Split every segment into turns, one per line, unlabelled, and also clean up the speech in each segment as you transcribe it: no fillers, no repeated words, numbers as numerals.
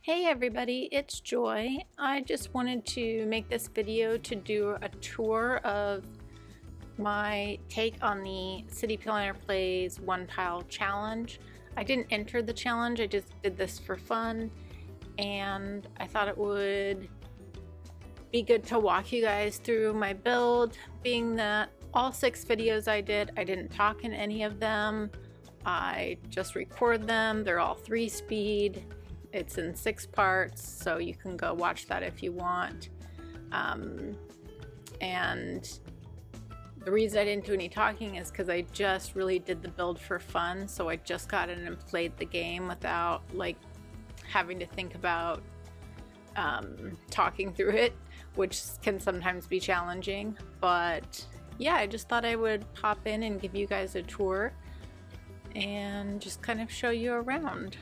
Hey everybody, it's Joy. I just wanted to make this video to do a tour of my take on the City Planner Plays One Tile Challenge. I didn't enter the challenge, I just did this for fun, and I thought it would be good to walk you guys through my build, being that all 6 videos I didn't talk in any of them. I just record them. They're all 3-speed. It's in 6 parts, so you can go watch that if you want. And the reason I didn't do any talking is because I just really did the build for fun, so I just got in and played the game without like having to think about talking through it, which can sometimes be challenging. But yeah, I just thought I would pop in and give you guys a tour and just kind of show you around.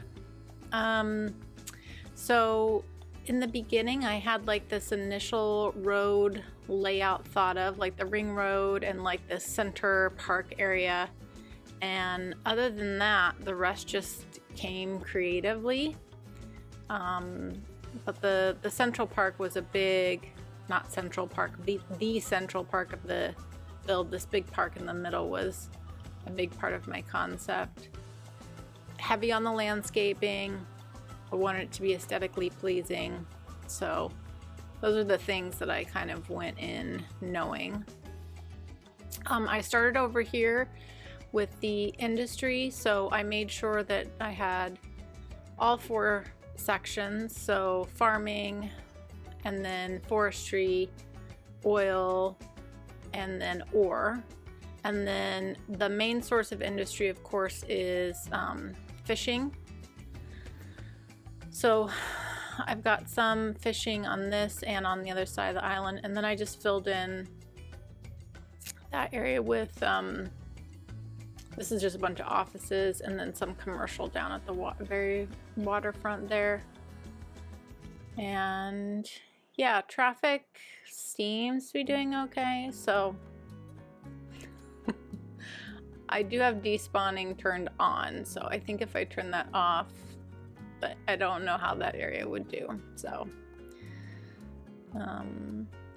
So in the beginning I had like this initial road layout thought of, like the ring road and like this center park area, and other than that the rest just came creatively. But the central park was a big, not central park, the central park of the build, this big park in the middle was a big part of my concept. Heavy on the landscaping. I wanted it to be aesthetically pleasing, so those are the things that I kind of went in knowing. I started over here with the industry, so I made sure that I had all 4 sections, so farming, and then forestry, oil, and then ore. And then the main source of industry, of course, is fishing. So I've got some fishing on this and on the other side of the island, and then I just filled in that area with this is just a bunch of offices and then some commercial down at the very waterfront there. And yeah, traffic seems to be doing okay, so I do have despawning turned on, so I think if I turn that off, but I don't know how that area would do. So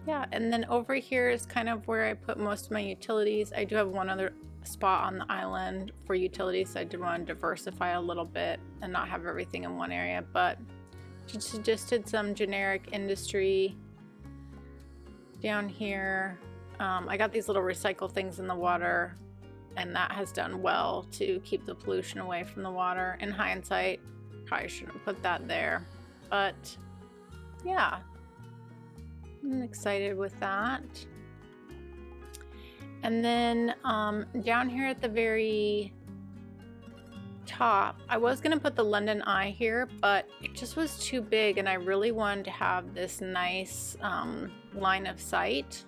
yeah, and then over here is kind of where I put most of my utilities. I do have one other spot on the island for utilities, so I did want to diversify a little bit and not have everything in one area, but just did some generic industry down here. I got these little recycle things in the water, and that has done well to keep the pollution away from the water. In hindsight, probably shouldn't put that there, but yeah, I'm excited with that. And then down here at the very top, I was gonna put the London Eye here, but it just was too big, and I really wanted to have this nice line of sight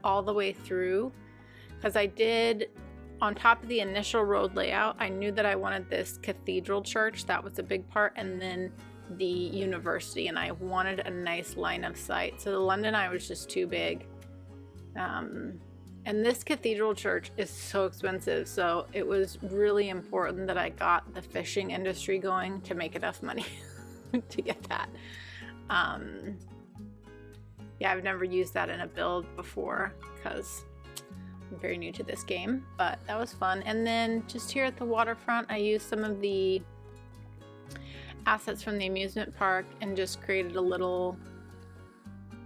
all the way through, because I did, on top of the initial road layout, I knew that I wanted this cathedral church. That was a big part, and then the university, and I wanted a nice line of sight. So the London Eye was just too big. And this cathedral church is so expensive, so it was really important that I got the fishing industry going to make enough money to get that. Yeah, I've never used that in a build before because I'm very new to this game, but that was fun. And then just here at the waterfront, I used some of the assets from the amusement park and just created a little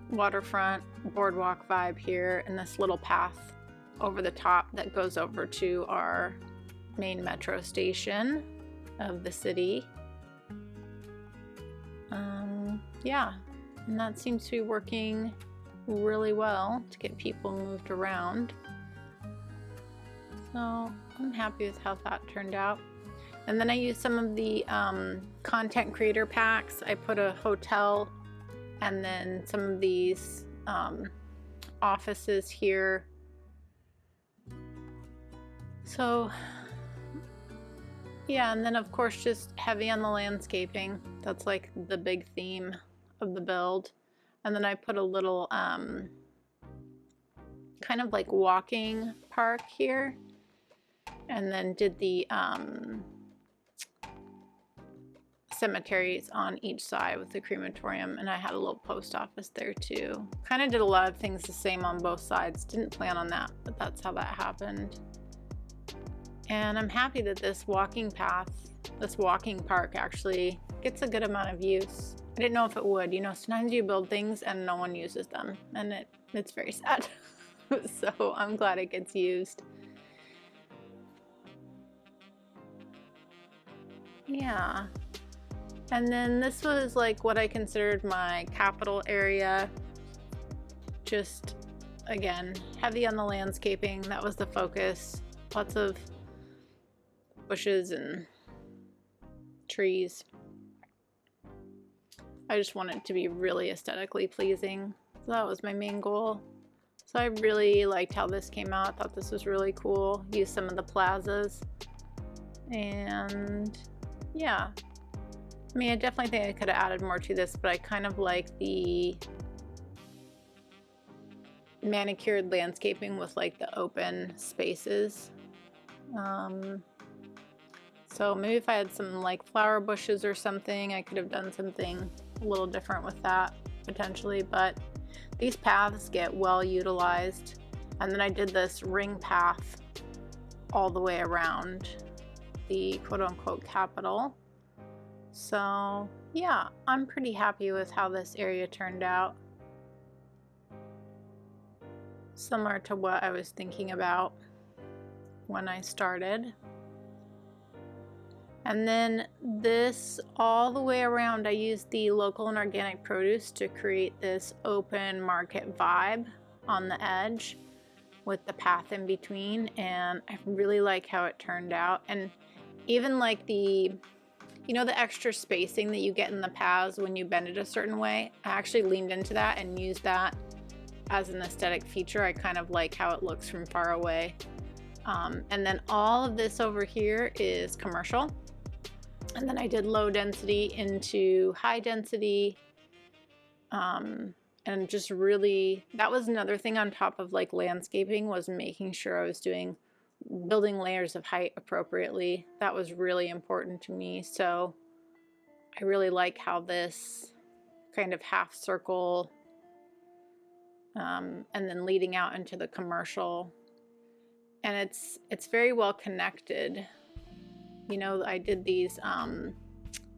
waterfront boardwalk vibe here, and this little path over the top that goes over to our main metro station of the city. Yeah, and that seems to be working really well to get people moved around. So I'm happy with how that turned out. And then I used some of the content creator packs. I put a hotel and then some of these offices here. So yeah, and then of course just heavy on the landscaping. That's like the big theme of the build. And then I put a little kind of like walking park here, and then did the cemeteries on each side with the crematorium, and I had a little post office there too. Kind of did a lot of things the same on both sides. Didn't plan on that, but that's how that happened. And I'm happy that this walking path, this walking park actually gets a good amount of use. I didn't know if it would. You know, sometimes you build things and no one uses them, and it's very sad. So I'm glad it gets used. Yeah. And then this was like what I considered my capital area. Just, again, heavy on the landscaping. That was the focus. Lots of bushes and trees. I just wanted it to be really aesthetically pleasing. So that was my main goal. So I really liked how this came out. Thought this was really cool. Used some of the plazas. And yeah. I mean, I definitely think I could have added more to this, but I kind of like the manicured landscaping with like the open spaces. So maybe if I had some like flower bushes or something, I could have done something a little different with that potentially, but these paths get well utilized. And then I did this ring path all the way around the quote-unquote capital. So yeah, I'm pretty happy with how this area turned out. Similar to what I was thinking about when I started. And then this all the way around, I used the local and organic produce to create this open market vibe on the edge with the path in between, and I really like how it turned out. And even like the, you know, the extra spacing that you get in the paths when you bend it a certain way, I actually leaned into that and used that as an aesthetic feature. I kind of like how it looks from far away. And then all of this over here is commercial. And then I did low density into high density. And just really, that was another thing on top of like landscaping, was making sure I was building layers of height appropriately. That was really important to me. So I really like how this kind of half circle and then leading out into the commercial. And it's very well connected. You know, I did these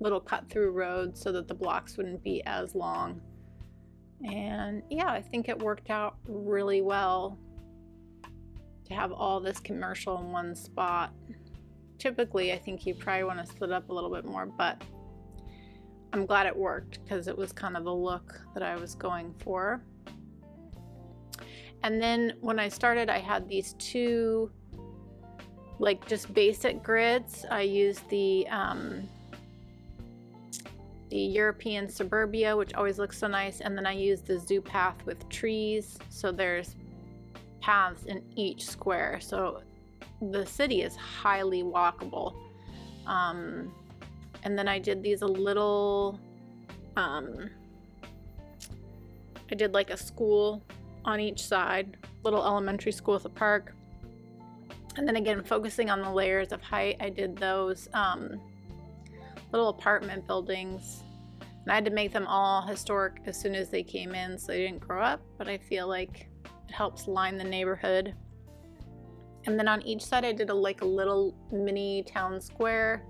little cut through roads so that the blocks wouldn't be as long. And yeah, I think it worked out really well to have all this commercial in one spot. Typically, I think you probably want to split up a little bit more, but I'm glad it worked because it was kind of the look that I was going for. And then when I started, I had these two like just basic grids. I used the European suburbia, which always looks so nice, and then I used the zoo path with trees, so there's paths in each square, so the city is highly walkable. And then I did these I did like a school on each side, little elementary school with a park. And then again, focusing on the layers of height, I did those little apartment buildings. And I had to make them all historic as soon as they came in so they didn't grow up, but I feel like it helps line the neighborhood. And then on each side I did a little mini town square.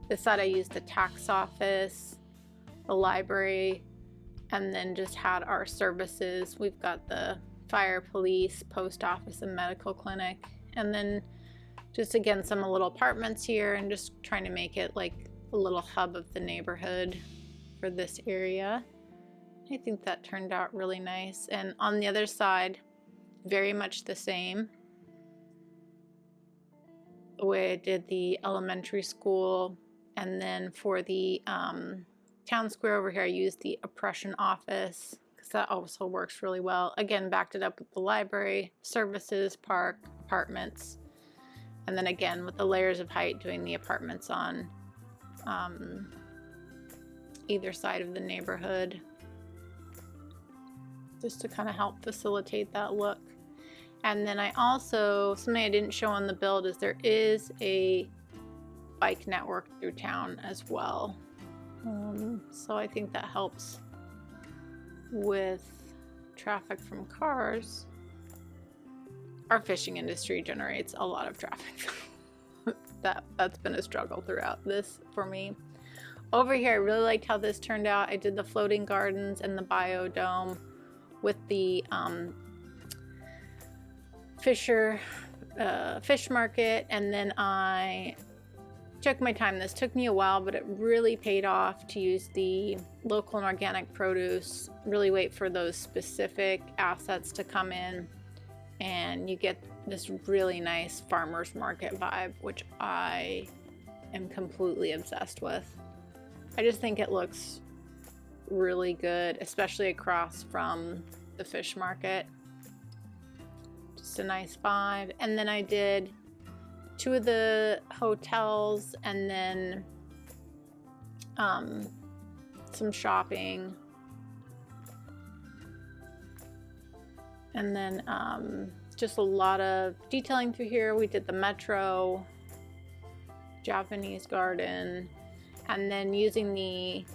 This side I used the tax office, the library, and then just had our services. We've got the fire, police, post office, and medical clinic. And then just again some little apartments here, and just trying to make it like a little hub of the neighborhood for this area. I think that turned out really nice. And on the other side, very much the same. The way I did the elementary school, and then for the town square over here, I used the oppression office because that also works really well. Again, backed it up with the library, services, park, apartments, and then again with the layers of height, doing the apartments on either side of the neighborhood, just to kind of help facilitate that look. And then I also, something I didn't show on the build is there is a bike network through town as well. So I think that helps with traffic from cars. Our fishing industry generates a lot of traffic. That's been a struggle throughout this for me. Over here, I really liked how this turned out. I did the floating gardens and the biodome with the fish market, and then I took my time. This took me a while, but it really paid off to use the local and organic produce, really wait for those specific assets to come in, and you get this really nice farmer's market vibe, which I am completely obsessed with. I just think it looks really good, especially across from the fish market. Just a nice vibe. And then I did 2 of the hotels, and then some shopping, and then just a lot of detailing through here. We did the metro, Japanese garden, and then using the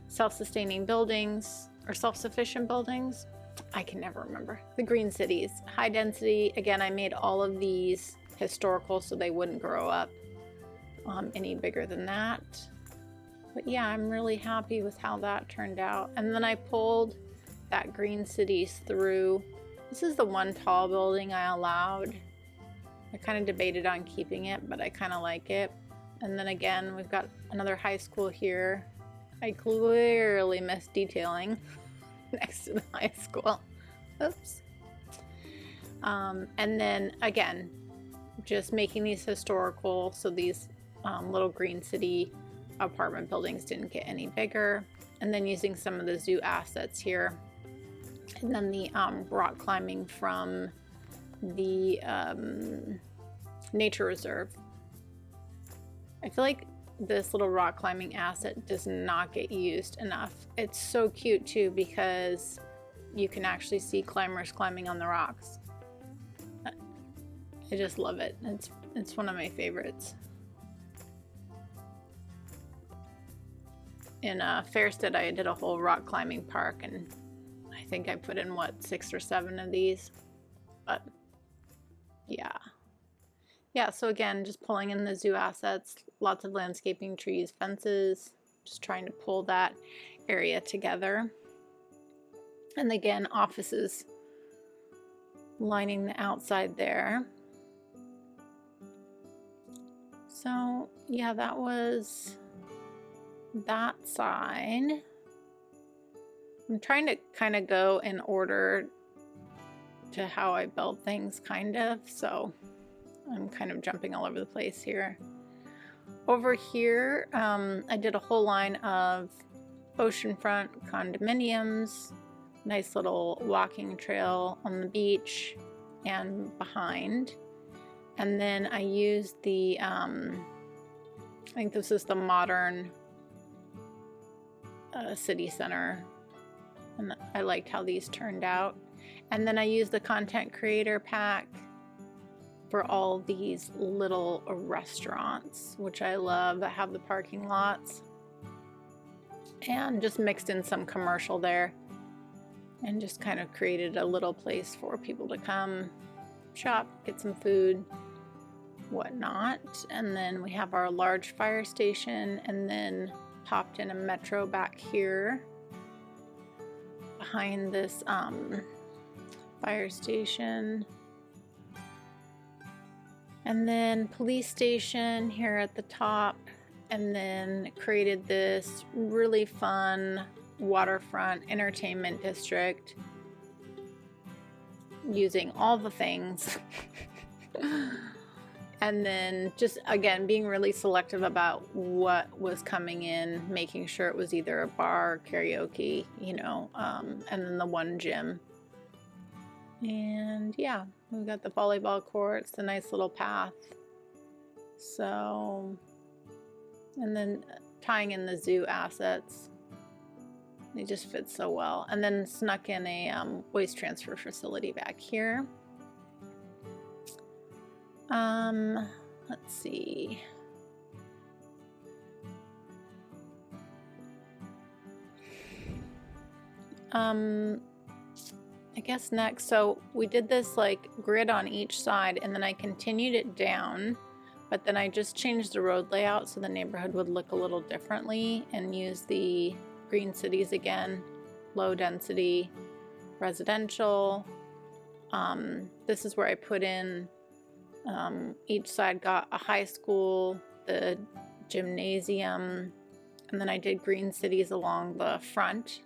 self-sustaining buildings or self-sufficient buildings. I can never remember. The green cities, high density. Again, I made all of these historical so they wouldn't grow up any bigger than that. But yeah, I'm really happy with how that turned out. And then I pulled that green cities through. This is the one tall building I allowed. I kind of debated on keeping it, but I kind of like it. And then again, we've got another high school here. I clearly missed detailing next to the high school. Oops. And then again, just making these historical so these little green city apartment buildings didn't get any bigger. And then using some of the zoo assets here. And then the rock climbing from the nature reserve. I feel like this little rock climbing asset does not get used enough. It's so cute too because you can actually see climbers climbing on the rocks. I just love it. It's one of my favorites. In Fairstead, I did a whole rock climbing park, and I think I put in, what, 6 or 7 of these? But yeah. Yeah, so again, just pulling in the zoo assets, lots of landscaping, trees, fences, just trying to pull that area together. And again, offices lining the outside there. So yeah, that was that side. I'm trying to kind of go in order to how I build things, kind of, so I'm kind of jumping all over the place here. Over here, I did a whole line of oceanfront condominiums, nice little walking trail on the beach and behind. And then I used the, I think this is the modern city center. And I liked how these turned out. And then I used the content creator pack for all these little restaurants, which I love, that have the parking lots. And just mixed in some commercial there. And just kind of created a little place for people to come shop, get some food, whatnot. And then we have our large fire station, and then popped in a metro back here behind this fire station. And then police station here at the top, and then created this really fun waterfront entertainment district using all the things. And then just again being really selective about what was coming in, making sure it was either a bar, karaoke, you know, and then the one gym. And yeah, we've got the volleyball courts, the nice little path. So, and then tying in the zoo assets. They just fit so well. And then snuck in a waste transfer facility back here. Let's see. I guess next, so we did this like grid on each side, and then I continued it down, but then I just changed the road layout so the neighborhood would look a little differently, and use the green cities again, low density residential. This is where I put in, each side got a high school, the gymnasium, and then I did green cities along the front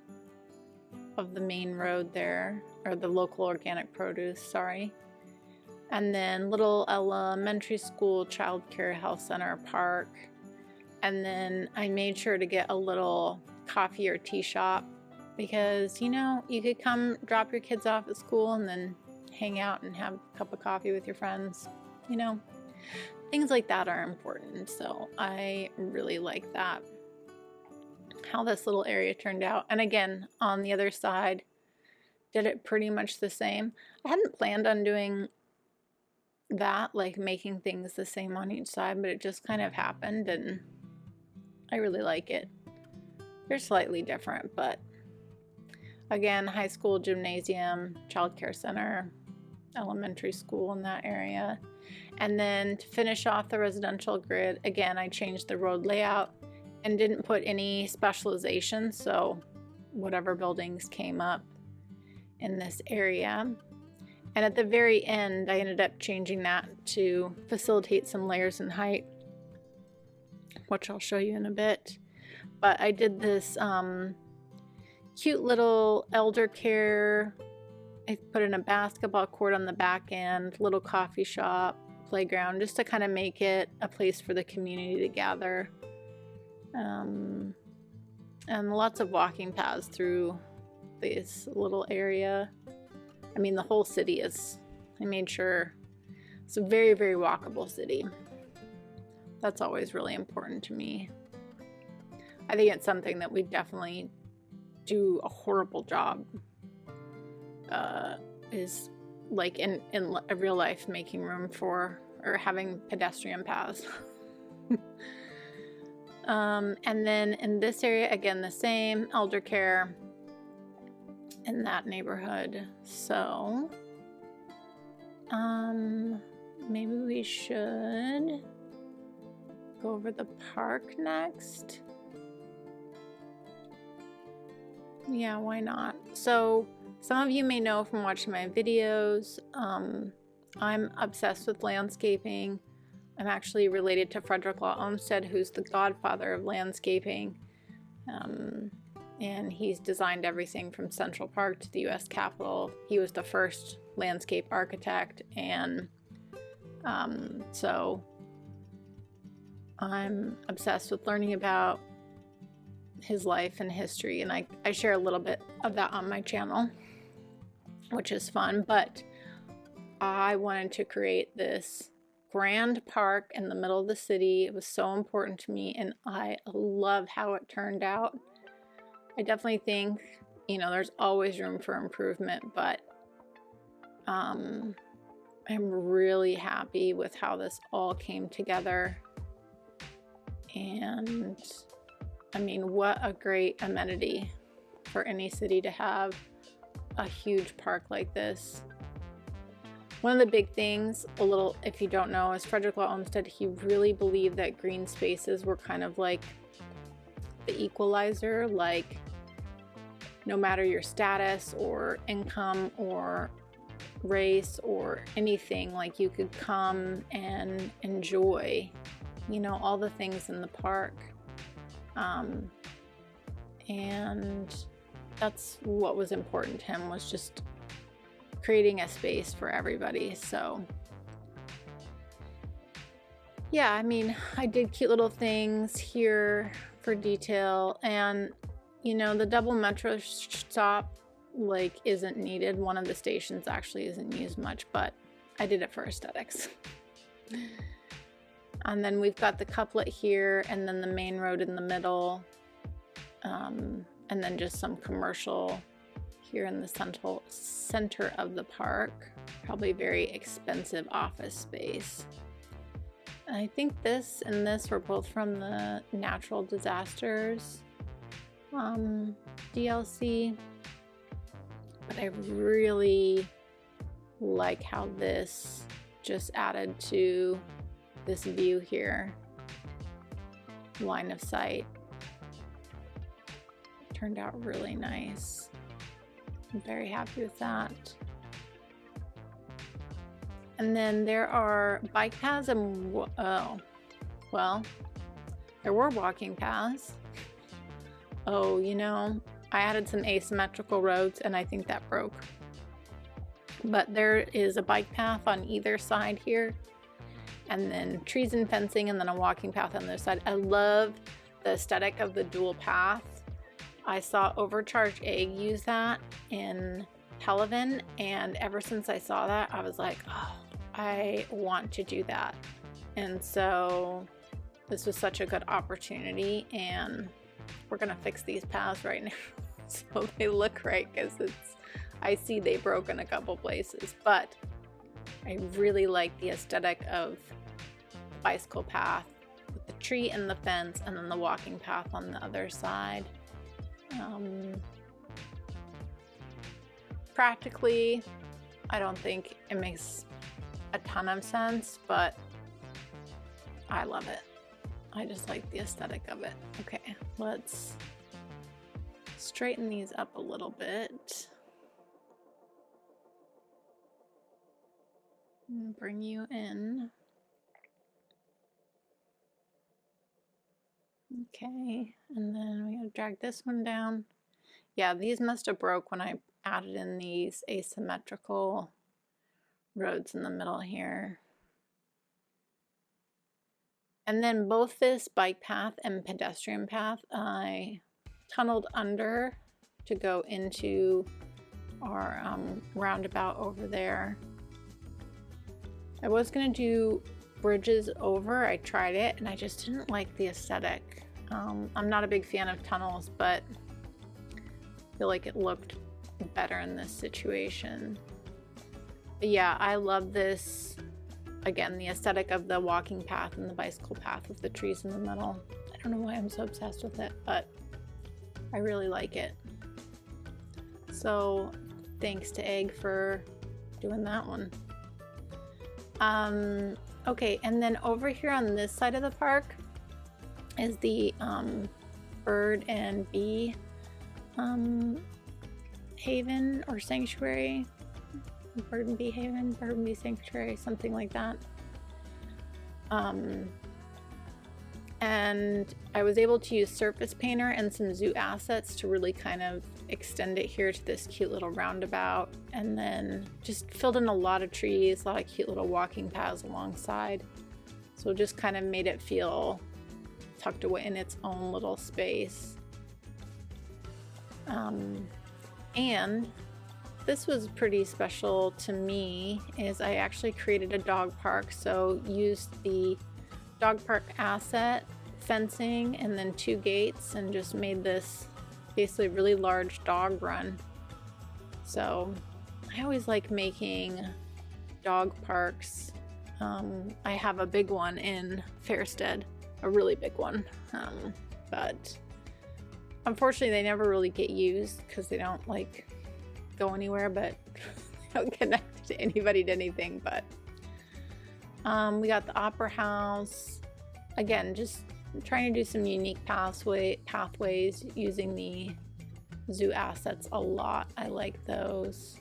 of the main road there, or the local organic produce, sorry. And then little elementary school, childcare, health center, park. And then I made sure to get a little coffee or tea shop, because, you know, you could come drop your kids off at school and then hang out and have a cup of coffee with your friends. You know, things like that are important. So I really like that, how this little area turned out. And again, on the other side, did it pretty much the same. I hadn't planned on doing that, like making things the same on each side, but it just kind of happened, and I really like it. They're slightly different, but again, high school, gymnasium, childcare center, elementary school in that area. And then to finish off the residential grid, again, I changed the road layout and didn't put any specialization, so whatever buildings came up in this area. And at the very end, I ended up changing that to facilitate some layers in height, which I'll show you in a bit. But I did this cute little elder care. I put in a basketball court on the back end, little coffee shop, playground, just to kind of make it a place for the community to gather. And lots of walking paths through this little area. I mean, the whole city is, I made sure it's a very, very walkable city. That's always really important to me. I think it's something that we definitely do a horrible job, is like in real life, making room for, or having pedestrian paths. And then in this area, again, the same elder care in that neighborhood. So maybe we should go over the park next. Yeah, why not? So some of you may know from watching my videos, I'm obsessed with landscaping. I'm actually related to Frederick Law Olmsted, who's the godfather of landscaping. And he's designed everything from Central Park to the US Capitol. He was the first landscape architect, and so I'm obsessed with learning about his life and history, and I share a little bit of that on my channel, which is fun. But I wanted to create this grand park in the middle of the city. It was so important to me, and I love how it turned out. I definitely think, you know, there's always room for improvement, but I'm really happy with how this all came together. And I mean, what a great amenity for any city to have a huge park like this. One of the big things, a little, if you don't know, is Frederick Law Olmsted, he really believed that green spaces were kind of like the equalizer, like no matter your status or income or race or anything, like you could come and enjoy, you know, all the things in the park. And that's what was important to him, was just creating a space for everybody. So yeah, I mean, I did cute little things here for detail, and you know, the double metro stop like isn't needed. One of the stations actually isn't used much, but I did it for aesthetics. And then we've got the couplet here, and then the main road in the middle, and then just some commercial here in the center of the park. Probably very expensive office space. And I think this and this were both from the natural disasters DLC. but I really like how this just added to this view here. Line of sight. Turned out really nice. I'm very happy with that. And then there are bike paths and, oh, well, there were walking paths. Oh, you know, I added some asymmetrical roads and I think that broke. But there is a bike path on either side here, and then trees and fencing, and then a walking path on the other side. I love the aesthetic of the dual path. I saw Overcharged Egg use that in Helavan, and ever since I saw that, I was like, oh, I want to do that. And so this was such a good opportunity, and we're gonna fix these paths right now so they look right, because I see they broke in a couple places, but I really like the aesthetic of the bicycle path with the tree and the fence, and then the walking path on the other side. Practically, I don't think it makes a ton of sense, but I love it. I just like the aesthetic of it. Okay, let's straighten these up a little bit. Bring you in. Okay, and then we gotta drag this one down. Yeah, these must have broke when I added in these asymmetrical roads in the middle here. And then both this bike path and pedestrian path I tunneled under to go into our roundabout over there. I was gonna do bridges over. I tried it and I just didn't like the aesthetic. I'm not a big fan of tunnels, but I feel like it looked better in this situation. But yeah, I love this. Again, the aesthetic of the walking path and the bicycle path with the trees in the middle. I don't know why I'm so obsessed with it, but I really like it. So thanks to Egg for doing that one. Okay, and then over here on this side of the park is the bird and bee haven or sanctuary. Bird and bee haven, bird and bee sanctuary, something like that. And I was able to use Surface Painter and some zoo assets to really kind of extend it here to this cute little roundabout, and then just filled in a lot of trees, a lot of cute little walking paths alongside. So it just kind of made it feel tucked away in its own little space. And this was pretty special to me, is I actually created a dog park. So used the dog park asset, fencing, and then 2 gates, and just made this basically a really large dog run. So I always like making dog parks. I have a big one in Fairstead, a really big one, but unfortunately they never really get used because they don't like go anywhere, but they don't connect to anybody to anything. But we got the Opera House. Again, just trying to do some unique pathways using the zoo assets a lot. I like those.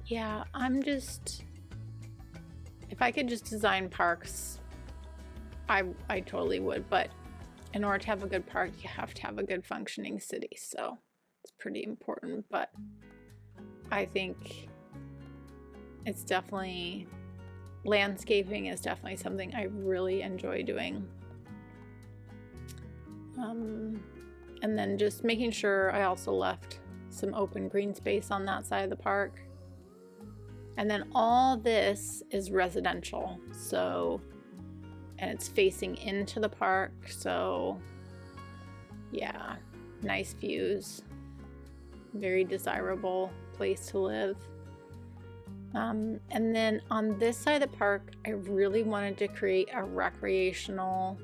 Yeah, if I could just design parks, I totally would, but in order to have a good park, you have to have a good functioning city, so it's pretty important. But I think it's definitely, landscaping is definitely something I really enjoy doing. And then just making sure I also left some open green space on that side of the park. And then all this is residential, so, and it's facing into the park, so yeah, nice views, very desirable place to live. And then on this side of the park, I really wanted to create a recreational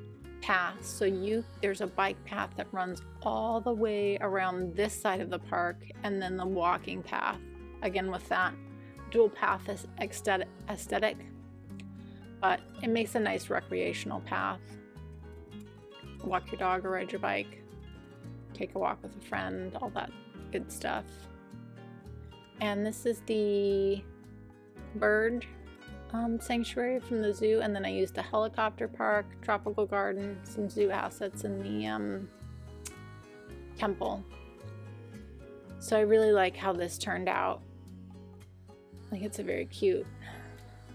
paths. So there's a bike path that runs all the way around this side of the park, and then the walking path, again with that dual path aesthetic, but it makes a nice recreational path. Walk your dog or ride your bike, take a walk with a friend, all that good stuff. And this is the bird sanctuary from the zoo, and then I used the helicopter park, tropical garden, some zoo assets in the temple. So I really like how this turned out. Like, it's a very cute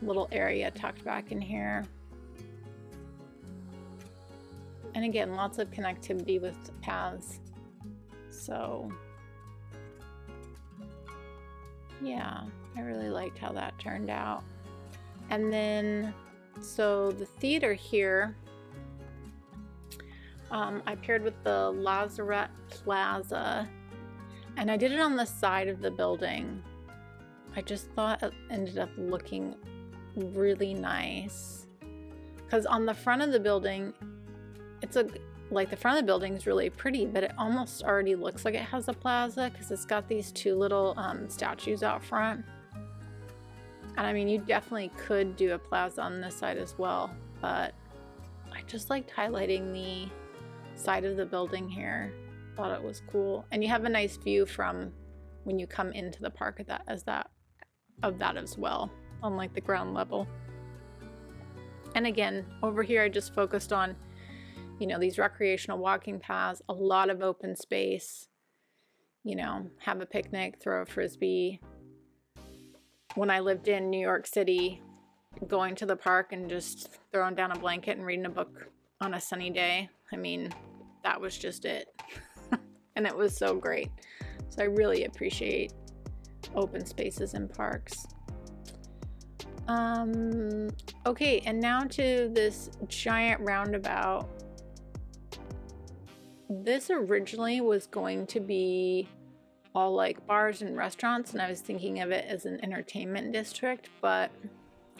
little area tucked back in here. And again, lots of connectivity with paths. So yeah, I really liked how that turned out. And then, so the theater here, I paired with the Lazarette Plaza, and I did it on the side of the building. I just thought it ended up looking really nice, because on the front of the building, like the front of the building is really pretty, but it almost already looks like it has a plaza because it's got these two little statues out front. And I mean, you definitely could do a plaza on this side as well, but I just liked highlighting the side of the building here. Thought it was cool. And you have a nice view from when you come into the park of that as well, on like the ground level. And again, over here I just focused on, you know, these recreational walking paths, a lot of open space, you know, have a picnic, throw a frisbee. When I lived in New York City, going to the park and just throwing down a blanket and reading a book on a sunny day, I mean, that was just it. And it was so great. So I really appreciate open spaces in parks. Okay, and now to this giant roundabout. This originally was going to be all like bars and restaurants, and I was thinking of it as an entertainment district, but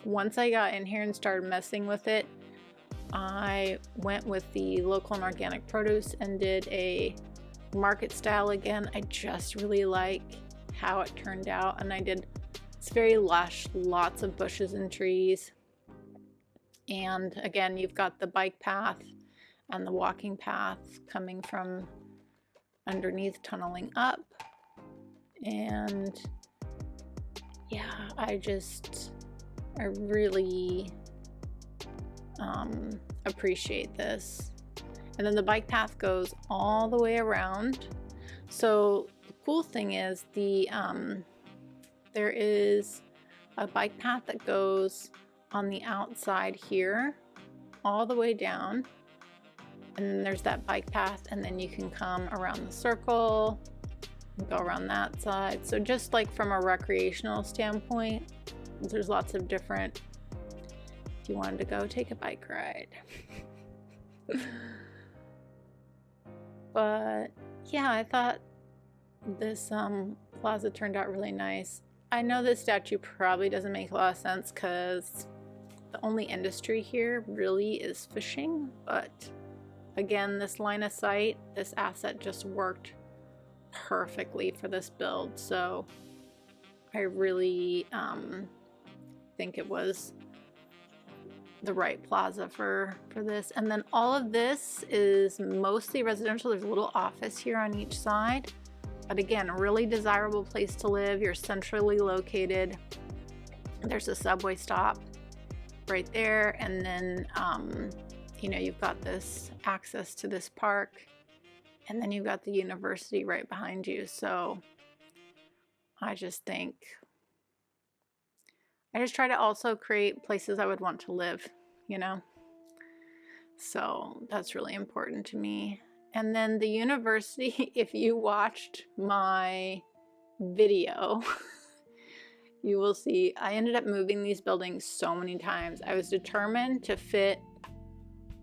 once I got in here and started messing with it, I went with the local and organic produce and did a market style again. I just really like how it turned out, and it's very lush, lots of bushes and trees, and again, you've got the bike path and the walking path coming from underneath, tunneling up. And yeah, I really appreciate this. And then the bike path goes all the way around. So the cool thing is there is a bike path that goes on the outside here all the way down, and then there's that bike path, and then you can come around the circle, go around that side. So just like from a recreational standpoint, there's lots of different, if you wanted to go take a bike ride. But yeah, I thought this plaza turned out really nice. I know this statue probably doesn't make a lot of sense because the only industry here really is fishing, but again, this line of sight, this asset just worked perfectly for this build. So I really think it was the right plaza for this. And then all of this is mostly residential. There's a little office here on each side, but again, a really desirable place to live. You're centrally located. There's a subway stop right there, and then you know, you've got this access to this park, and then you've got the university right behind you. So I just try to also create places I would want to live, you know? So that's really important to me. And then the university, if you watched my video, you will see I ended up moving these buildings so many times. I was determined to fit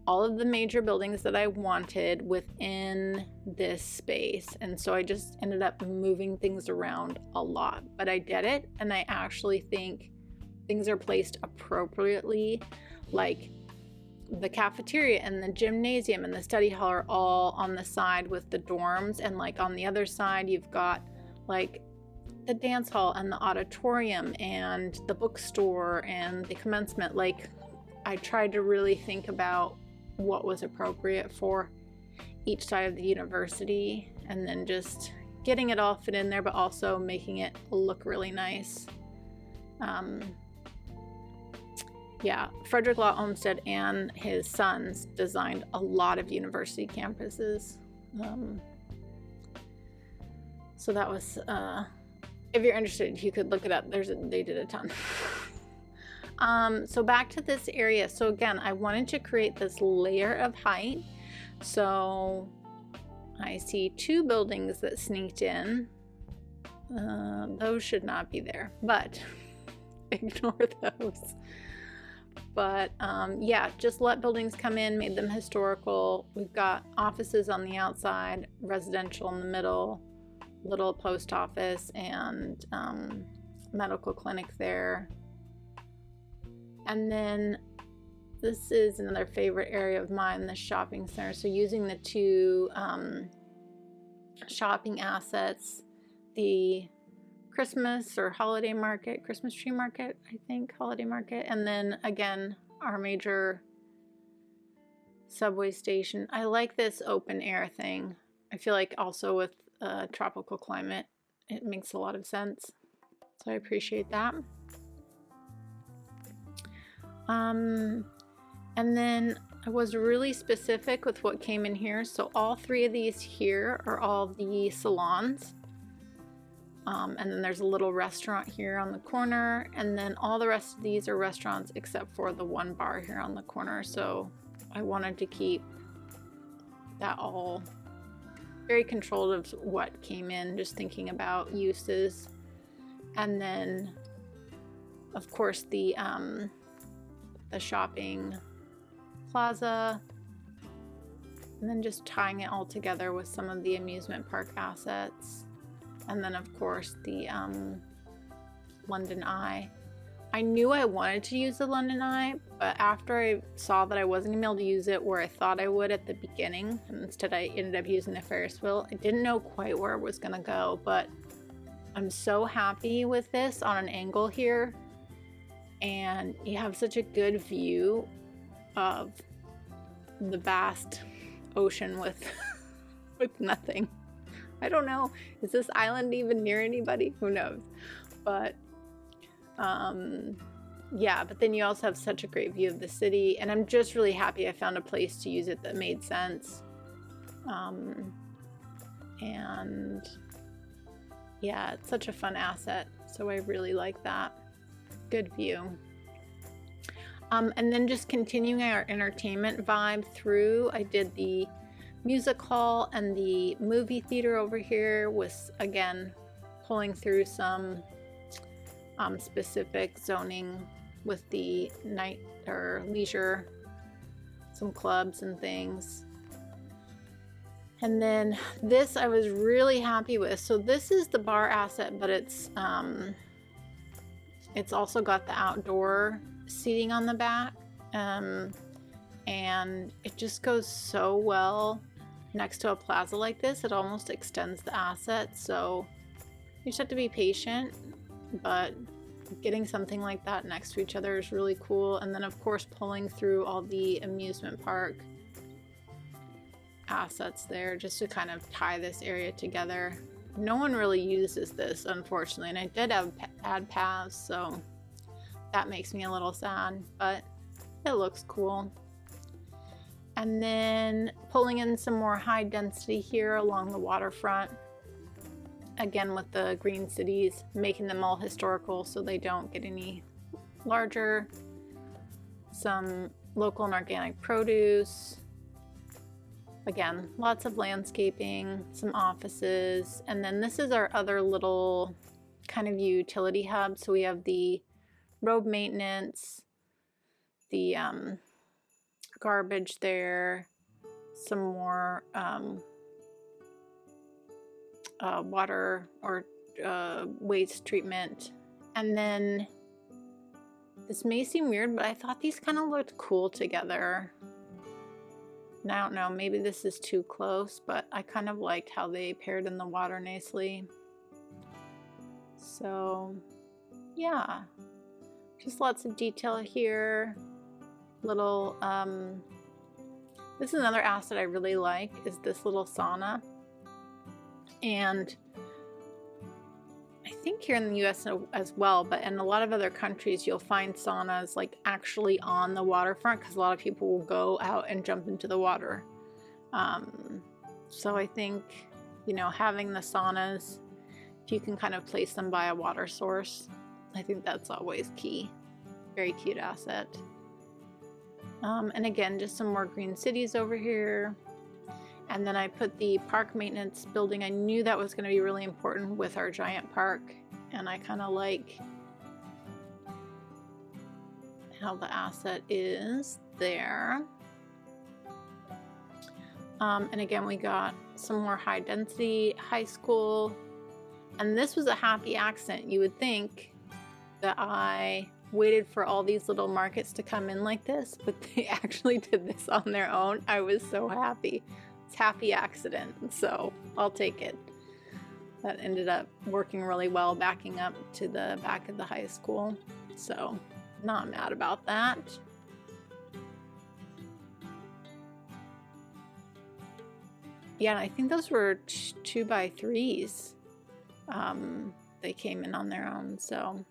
all of the major buildings that I wanted within this space. And so I just ended up moving things around a lot, but I did it. And I actually think things are placed appropriately. Like the cafeteria and the gymnasium and the study hall are all on the side with the dorms, and like on the other side you've got like the dance hall and the auditorium and the bookstore and the commencement. Like, I tried to really think about what was appropriate for each side of the university, and then just getting it all fit in there, but also making it look really nice. Yeah, Frederick Law Olmsted and his sons designed a lot of university campuses. So that was, if you're interested, you could look it up. They did a ton. So back to this area. So again, I wanted to create this layer of height. So I see 2 buildings that sneaked in. Those should not be there, but ignore those. But yeah, just let buildings come in, made them historical. We've got offices on the outside, residential in the middle, little post office, and medical clinic there. And then this is another favorite area of mine, the shopping center. So using the 2 shopping assets, the Christmas or holiday market, Christmas tree market, I think, holiday market, and then again our major subway station. I like this open air thing. I feel like also with tropical climate it makes a lot of sense, so I appreciate that. And then I was really specific with what came in here. So all 3 of these here are all the salons. And then there's a little restaurant here on the corner, and then all the rest of these are restaurants except for the 1 bar here on the corner. So I wanted to keep that all very controlled of what came in, just thinking about uses. And then of course the shopping plaza, and then just tying it all together with some of the amusement park assets. And then of course the London Eye. I knew I wanted to use the London Eye, but after I saw that I wasn't gonna be able to use it where I thought I would at the beginning, and instead I ended up using the Ferris wheel, I didn't know quite where it was gonna go, but I'm so happy with this on an angle here. And you have such a good view of the vast ocean with nothing. I don't know, is this island even near anybody? Who knows? But yeah, but then you also have such a great view of the city, and I'm just really happy I found a place to use it that made sense. And yeah, it's such a fun asset, so I really like that. Good view. And then just continuing our entertainment vibe through, I did the music hall and the movie theater over here, was again pulling through some specific zoning with the night or leisure, some clubs and things. And then this I was really happy with. So this is the bar asset, but it's also got the outdoor seating on the back, and it just goes so well next to a plaza like this. It almost extends the asset, so you just have to be patient, but getting something like that next to each other is really cool. And then of course pulling through all the amusement park assets there just to kind of tie this area together. No one really uses this, unfortunately, and I did add paths, so that makes me a little sad, but it looks cool. And then pulling in some more high density here along the waterfront, again with the green cities, making them all historical so they don't get any larger. Some local and organic produce, again lots of landscaping, some offices, and then this is our other little kind of utility hub. So we have the road maintenance, the garbage there, some more water or waste treatment, and then This may seem weird, but I thought these kind of looked cool together. And I don't know, maybe this is too close, but I kind of liked how they paired in the water nicely. So yeah, just lots of detail here. Little, this is another asset I really like, is this little sauna. And I think here in the US as well, but in a lot of other countries, you'll find saunas like actually on the waterfront, because a lot of people will go out and jump into the water. So I think, you know, having the saunas, if you can kind of place them by a water source, I think that's always key. Very cute asset. And again, just some more green cities over here. And then I put the park maintenance building. I knew that was going to be really important with our giant park. And I kind of like how the asset is there. And again, we got some more high density high school. And this was a happy accident. You would think that I waited for all these little markets to come in like this, but they actually did this on their own. I was so happy. It's happy accident, so I'll take it. That ended up working really well, backing up to the back of the high school. So not mad about that. Yeah, and I think those were 2x3s. They came in on their own, so.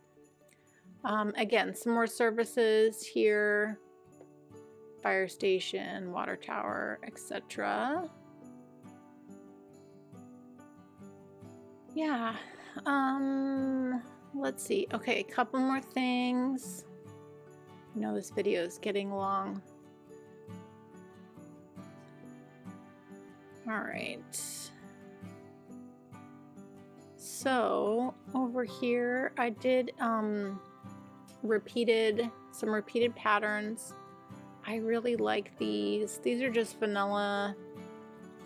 Again, some more services here. Fire station, water tower, etc. Yeah. Let's see. Okay, a couple more things. I know this video is getting long. All right. So over here, I did some repeated patterns. I really like these. These are just vanilla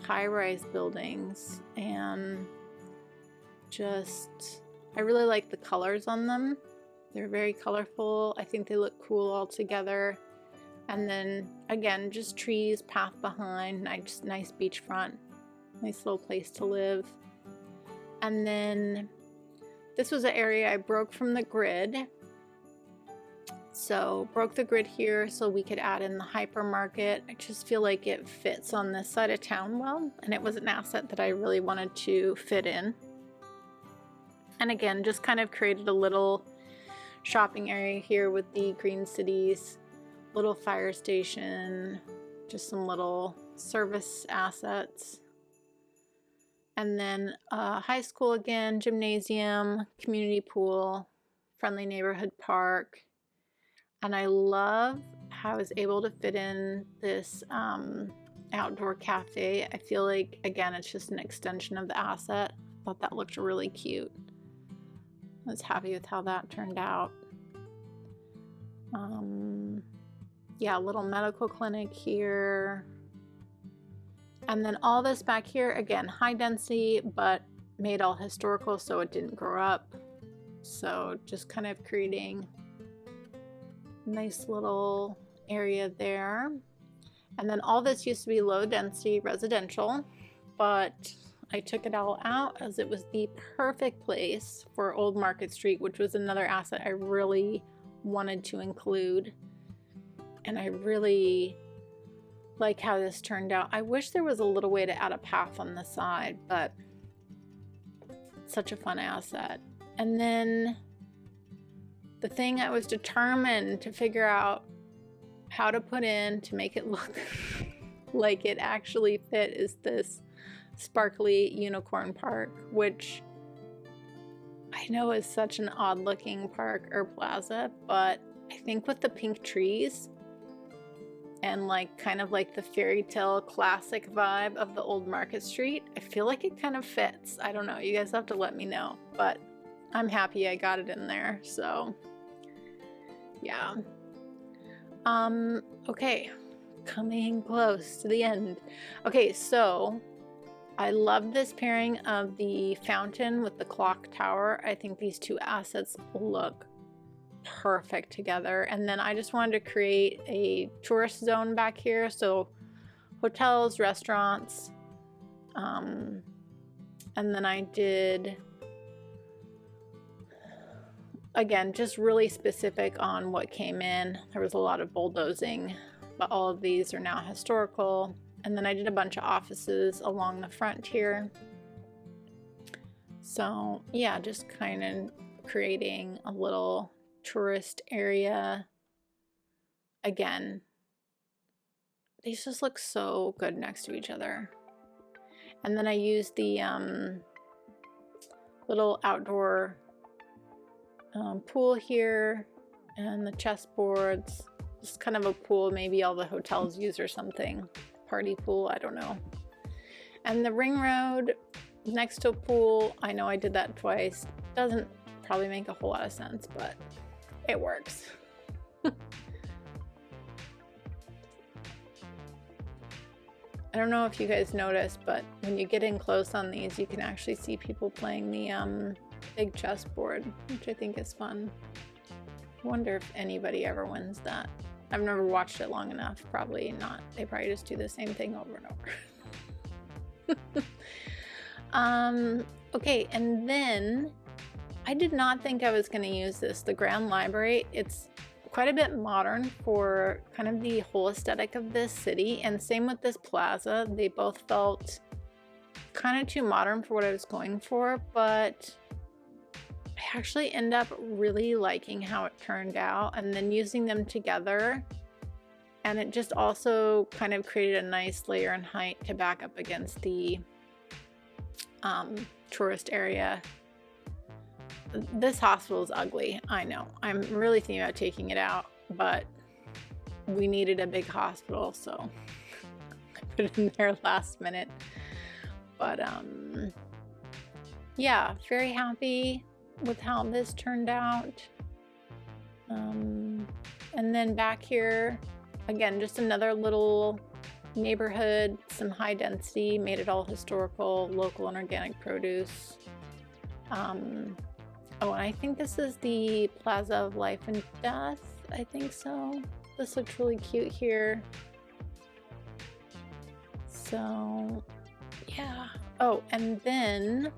high-rise buildings, and I really like the colors on them. They're very colorful. I think they look cool all together. And then again, just trees, path behind, nice beachfront, nice little place to live. And then this was an area I broke from the grid. So broke the grid here so we could add in the hypermarket. I just feel like it fits on this side of town well, and it was an asset that I really wanted to fit in. And again, just kind of created a little shopping area here with the green cities, little fire station, just some little service assets. And then high school again, gymnasium, community pool, friendly neighborhood park. And I love how I was able to fit in this outdoor cafe. I feel like, again, it's just an extension of the asset. I thought that looked really cute. I was happy with how that turned out. Yeah, a little medical clinic here. And then all this back here, again, high density, but made all historical so it didn't grow up. So just kind of creating a nice little area there. And then all this used to be low density residential, but I took it all out as it was the perfect place for Old Market Street, which was another asset I really wanted to include. And I really like how this turned out. I wish there was a little way to add a path on the side, but it's such a fun asset. And then the thing I was determined to figure out how to put in to make it look like it actually fit is this sparkly unicorn park, which I know is such an odd looking park or plaza, but I think with the pink trees and like kind of like the fairy tale classic vibe of the Old Market Street, I feel like it kind of fits. I don't know, you guys have to let me know, but I'm happy I got it in there. So yeah. Okay, coming close to the end. Okay, so I love this pairing of the fountain with the clock tower. I think these two assets look perfect together. And then I just wanted to create a tourist zone back here, so hotels, restaurants, and then I did, again, just really specific on what came in. There was a lot of bulldozing, but all of these are now historical. And then I did a bunch of offices along the front here. So yeah, just kind of creating a little tourist area. Again, these just look so good next to each other. And then I used the little outdoor pool here and the chessboards. Just kind of a pool maybe all the hotels use or something. Party pool, I don't know. And the ring road next to a pool, I know I did that twice. Doesn't probably make a whole lot of sense, but it works. I don't know if you guys noticed, but when you get in close on these, you can actually see people playing the big chessboard, which I think is fun. I wonder if anybody ever wins that. I've never watched it long enough. Probably not. They probably just do the same thing over and over. Okay, and then I did not think I was going to use this. The Grand Library, it's quite a bit modern for kind of the whole aesthetic of this city, and same with this plaza. They both felt kind of too modern for what I was going for, but I actually end up really liking how it turned out, and then using them together, and it just also kind of created a nice layer and height to back up against the tourist area. This hospital is ugly, I know. I'm really thinking about taking it out, but we needed a big hospital, so I put it in there last minute. But yeah, very happy with how this turned out. And then back here, again, just another little neighborhood, some high density, made it all historical, local and organic produce. Oh, and I think this is the Plaza of Life and Death. I think so. This looks really cute here. So, yeah. Oh, and then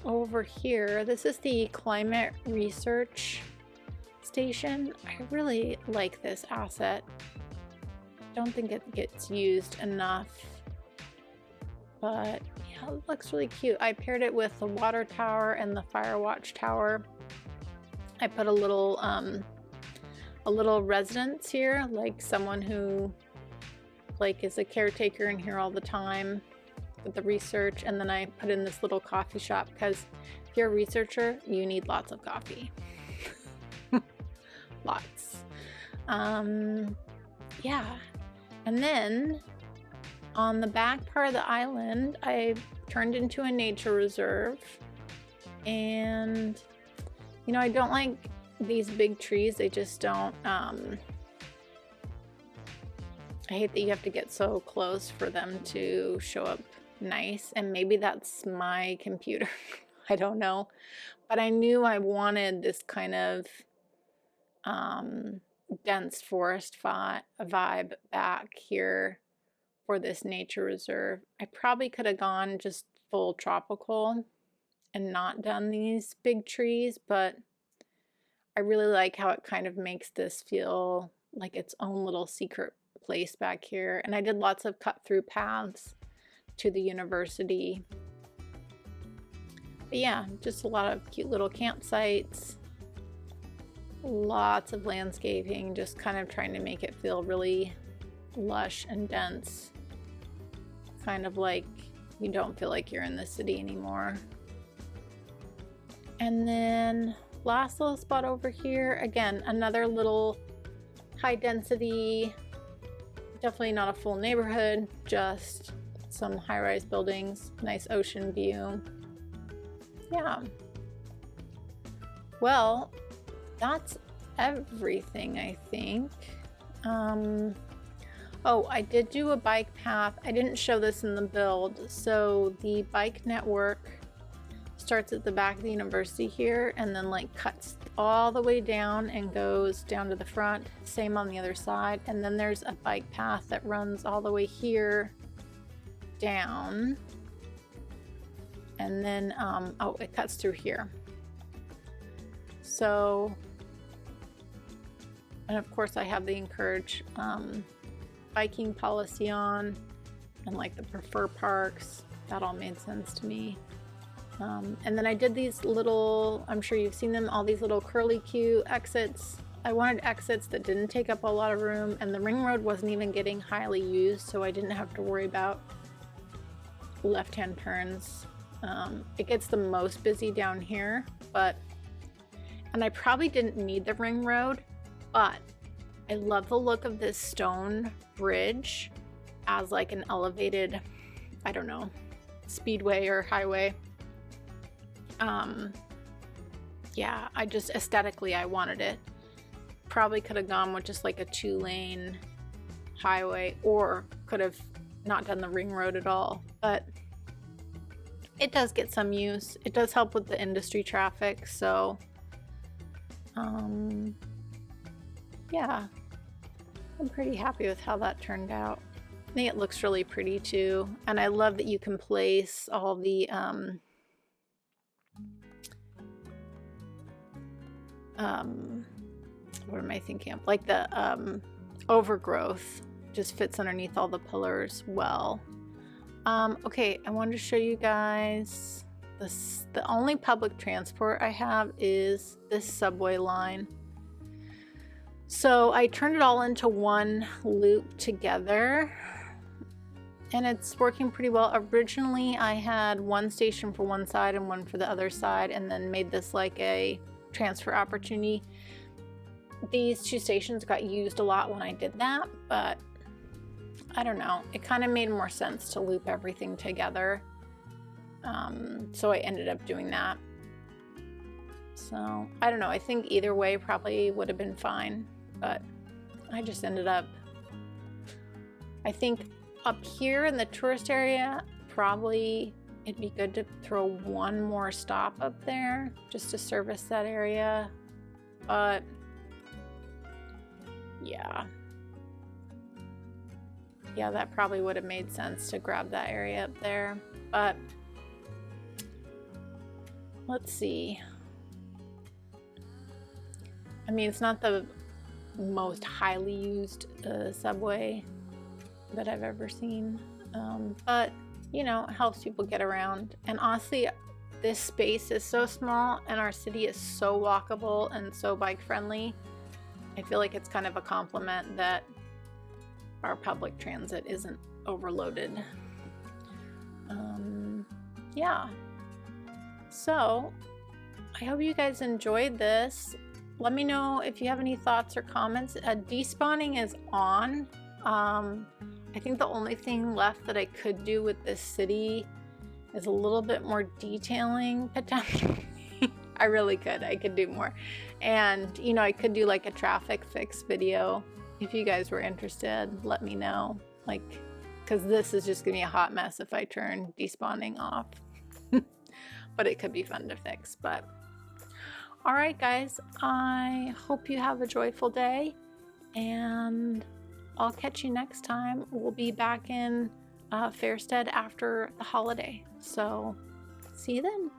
over here, this is the Climate Research Station. I really like this asset. Don't think it gets used enough. But yeah, it looks really cute. I paired it with the water tower and the fire watch tower. I put a little residence here, like someone who like is a caretaker in here all the time with the research. And then I put in this little coffee shop because if you're a researcher, you need lots of coffee. Lots. Yeah. And then on the back part of the island, I turned into a nature reserve. And, you know, I don't like these big trees. They just don't, I hate that you have to get so close for them to show up nice. And maybe that's my computer. I don't know. But I knew I wanted this kind of dense forest vibe back here for this nature reserve. I probably could have gone just full tropical and not done these big trees, but I really like how it kind of makes this feel like its own little secret place back here. And I did lots of cut through paths to the university. But yeah, just a lot of cute little campsites, lots of landscaping, just kind of trying to make it feel really lush and dense. Kind of like you don't feel like you're in the city anymore. And then last little spot over here, again, another little high density, definitely not a full neighborhood, just some high-rise buildings, nice ocean view. Yeah. Well, that's everything, I think. Oh, I did do a bike path. I didn't show this in the build. So the bike network starts at the back of the university here and then like cuts all the way down and goes down to the front. Same on the other side. And then there's a bike path that runs all the way here down. And then, oh, it cuts through here. So, and of course I have the encourage biking policy on, and like the prefer parks. That all made sense to me. And then I did these little, I'm sure you've seen them, all these little curly Q exits. I wanted exits that didn't take up a lot of room, and the ring road wasn't even getting highly used, so I didn't have to worry about left-hand turns. It gets the most busy down here, and I probably didn't need the ring road, but I love the look of this stone bridge as like an elevated, I don't know, speedway or highway. Yeah, I just aesthetically I wanted it. Probably could have gone with just like a 2-lane highway, or could have not done the ring road at all, but it does get some use. It does help with the industry traffic, so yeah, I'm pretty happy with how that turned out. I think it looks really pretty too, and I love that you can place all the what am I thinking of? Like the overgrowth just fits underneath all the pillars well. Okay, I wanted to show you guys this. The only public transport I have is this subway line. So I turned it all into one loop together, and it's working pretty well. Originally, I had one station for one side and one for the other side, and then made this like a transfer opportunity. These two stations got used a lot when I did that, but I don't know. It kind of made more sense to loop everything together. So I ended up doing that. So I don't know. I think either way probably would have been fine, but I just ended up, I think up here in the tourist area, probably it'd be good to throw one more stop up there just to service that area. But yeah, that probably would have made sense to grab that area up there. But let's see. I mean, it's not the most highly used subway that I've ever seen, but you know, it helps people get around. And honestly, this space is so small and our city is so walkable and so bike friendly. I feel like it's kind of a compliment that our public transit isn't overloaded. Yeah, so I hope you guys enjoyed this. Let me know if you have any thoughts or comments. Despawning is on. I think the only thing left that I could do with this city is a little bit more detailing potentially. I really could. I could do more. And, you know, I could do like a traffic fix video. If you guys were interested, let me know. Like, because this is just going to be a hot mess if I turn despawning off. But it could be fun to fix. But, all right, guys. I hope you have a joyful day. And I'll catch you next time. We'll be back in Fairstead after the holiday. So, see you then.